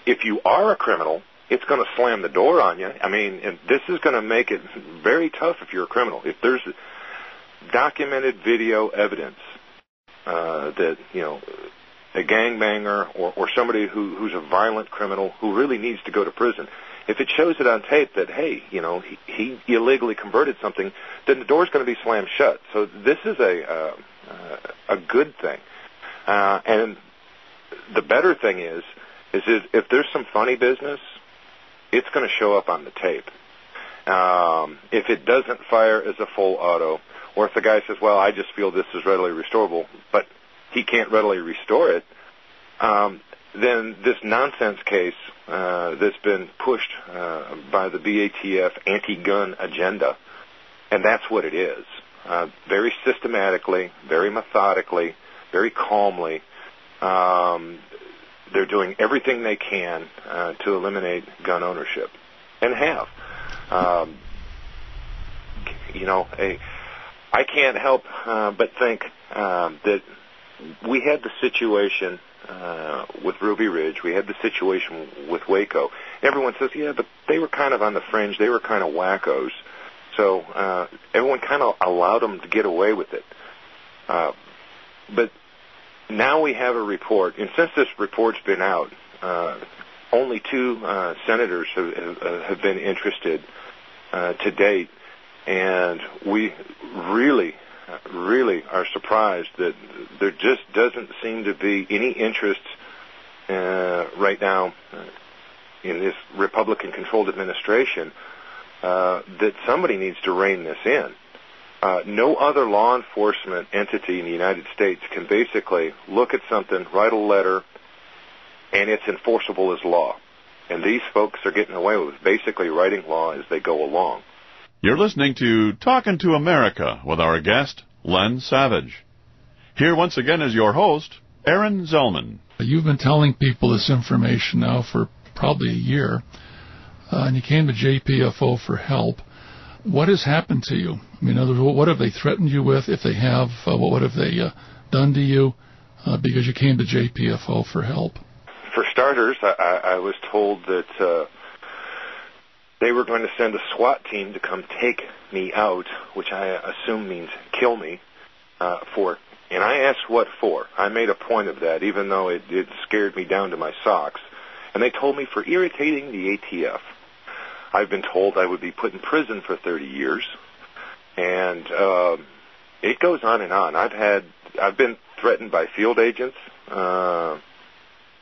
If you are a criminal, it's going to slam the door on you. I mean, and this is going to make it very tough if you're a criminal. If there's documented video evidence that, you know, a gangbanger or somebody who's a violent criminal who really needs to go to prison, if it shows it on tape that, hey, you know, he illegally converted something, then the door's going to be slammed shut. So this is a good thing. And the better thing is if there's some funny business, it's going to show up on the tape. If it doesn't fire as a full auto, or if the guy says, well, I just feel this is readily restorable, but he can't readily restore it, then this nonsense case that's been pushed by the BATF anti-gun agenda, and that's what it is. Very systematically, very methodically, very calmly, they're doing everything they can to eliminate gun ownership, and have. You know, I can't help but think that we had the situation with Ruby Ridge. We had the situation with Waco. Everyone says, yeah, but they were kind of on the fringe. They were kind of wackos. So everyone kind of allowed them to get away with it. But now we have a report, and since this report's been out, only 2 senators have been interested to date, and we really are surprised that there just doesn't seem to be any interest right now in this Republican-controlled administration that somebody needs to rein this in. No other law enforcement entity in the United States can basically look at something, write a letter, and it's enforceable as law. And these folks are getting away with basically writing law as they go along. You're listening to Talkin' to America with our guest, Len Savage. Here once again is your host, Aaron Zellman. You've been telling people this information now for probably a year, and you came to JPFO for help. What has happened to you? I mean, in other words, what have they threatened you with? If they have, what have they done to you because you came to JPFO for help? For starters, I was told that they were going to send a SWAT team to come take me out, which I assume means kill me, and I asked what for. I made a point of that, even though it scared me down to my socks. And they told me for irritating the ATF. I've been told I would be put in prison for 30 years, and it goes on and on. I've been threatened by field agents, and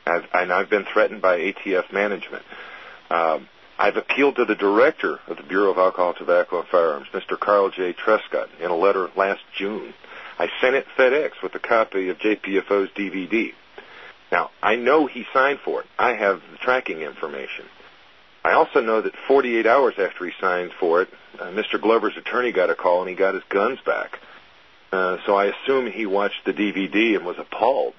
I've been threatened by ATF management. I've appealed to the director of the Bureau of Alcohol, Tobacco, and Firearms, Mr. Carl J. Trescott, in a letter last June. I sent it FedEx with a copy of JPFO's DVD. Now, I know he signed for it. I have the tracking information. I also know that 48 hours after he signed for it, Mr. Glover's attorney got a call and he got his guns back. So I assume he watched the DVD and was appalled.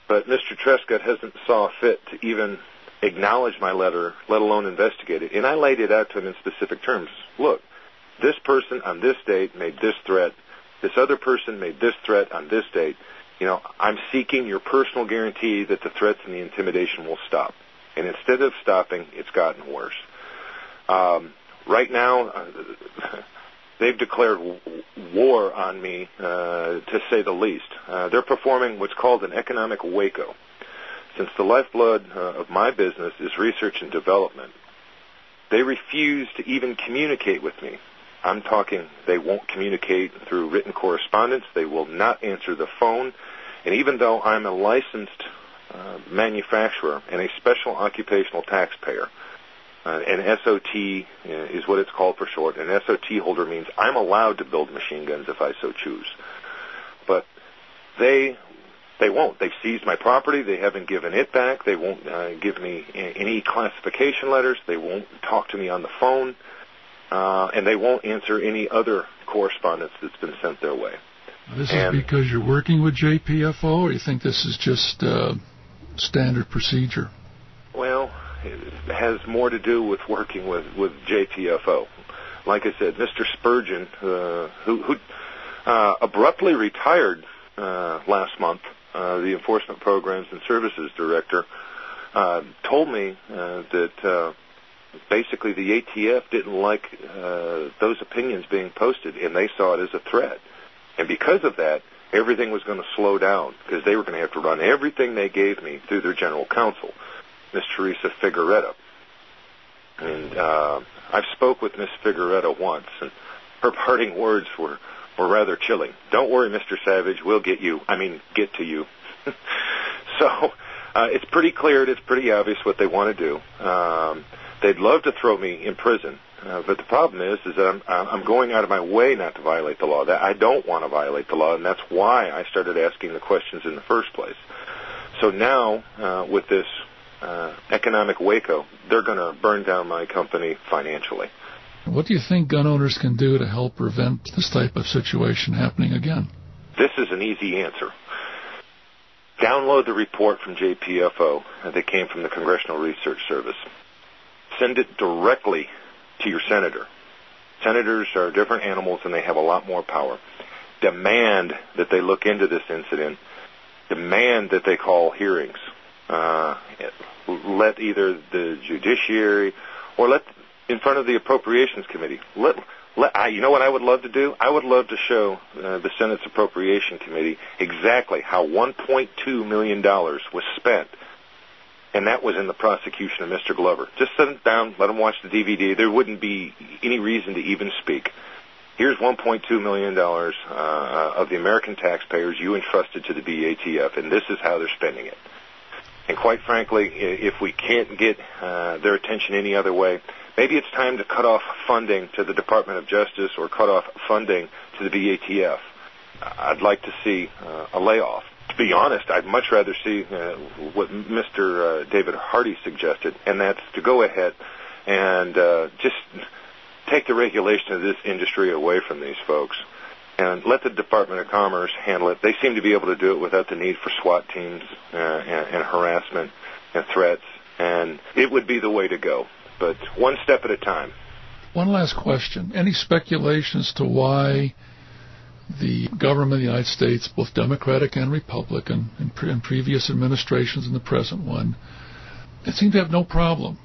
But Mr. Trescott hasn't saw fit to even acknowledge my letter, let alone investigate it. And I laid it out to him in specific terms. Look, this person on this date made this threat. This other person made this threat on this date. You know, I'm seeking your personal guarantee that the threats and the intimidation will stop. And instead of stopping, it's gotten worse. Right now, they've declared war on me, to say the least. They're performing what's called an economic Waco. Since the lifeblood of my business is research and development, they refuse to even communicate with me. I'm talking they won't communicate through written correspondence. They will not answer the phone. And even though I'm a licensed manufacturer and a special occupational taxpayer, an SOT is what it's called for short. An SOT holder means I'm allowed to build machine guns if I so choose. But they won't. They've seized my property. They haven't given it back. They won't give me any classification letters. They won't talk to me on the phone. And they won't answer any other correspondence that's been sent their way. This is because you're working with JPFO, or you think this is just standard procedure? Well, it has more to do with working with JPFO. Like I said, Mr. Spurgeon, who abruptly retired last month, the Enforcement Programs and Services Director, told me that basically the ATF didn't like those opinions being posted, and they saw it as a threat. And because of that, everything was going to slow down because they were going to have to run everything they gave me through their general counsel, Miss Teresa Figueretta. And I've spoke with Miss Figueretta once, and her parting words were rather chilling. Don't worry, Mr. Savage, we'll get to you. So it's pretty clear, it's pretty obvious what they want to do. They'd love to throw me in prison, but the problem is that I'm going out of my way not to violate the law. That I don't want to violate the law, and that's why I started asking the questions in the first place. So now, with this economic Waco, they're going to burn down my company financially. What do you think gun owners can do to help prevent this type of situation happening again? This is an easy answer. Download the report from JPFO that came from the Congressional Research Service. Send it directly to your senator. Senators are different animals, and they have a lot more power. Demand that they look into this incident. Demand that they call hearings. Let either the judiciary or let in front of the Appropriations Committee. You know what I would love to do? I would love to show the Senate's Appropriation Committee exactly how $1.2 million was spent, and that was in the prosecution of Mr. Glover. Just sit them down, let them watch the DVD. There wouldn't be any reason to even speak. Here's $1.2 million of the American taxpayers you entrusted to the BATF, and this is how they're spending it. And quite frankly, if we can't get their attention any other way, maybe it's time to cut off funding to the Department of Justice or cut off funding to the BATF. I'd like to see a layoff. To be honest, I'd much rather see what Mr. David Hardy suggested, and that's to go ahead and just take the regulation of this industry away from these folks and let the Department of Commerce handle it. They seem to be able to do it without the need for SWAT teams and harassment and threats, and it would be the way to go. But one step at a time. One last question. Any speculation as to why the government of the United States, both Democratic and Republican, in previous administrations and the present one, it seemed to have no problem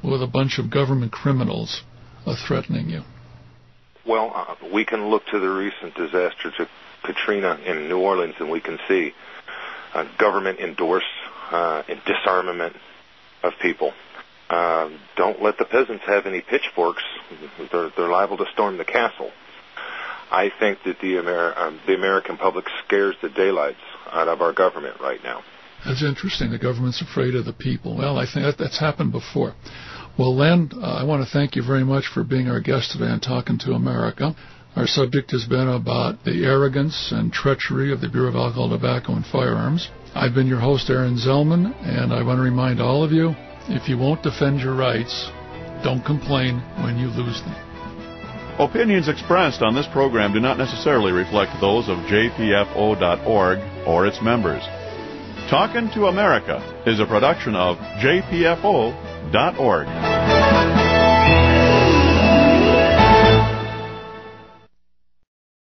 with a bunch of government criminals threatening you? Well, we can look to the recent disaster to Katrina in New Orleans, and we can see government-endorsed disarmament of people. Don't let the peasants have any pitchforks. They're liable to storm the castle. I think that the American public scares the daylights out of our government right now. That's interesting. The government's afraid of the people. Well, I think that's happened before. Well, Len, I want to thank you very much for being our guest today on Talkin to America. Our subject has been about the arrogance and treachery of the Bureau of Alcohol, Tobacco, and Firearms. I've been your host, Aaron Zellman, and I want to remind all of you, if you won't defend your rights, don't complain when you lose them. Opinions expressed on this program do not necessarily reflect those of JPFO.org or its members. Talkin to America is a production of JPFO.org.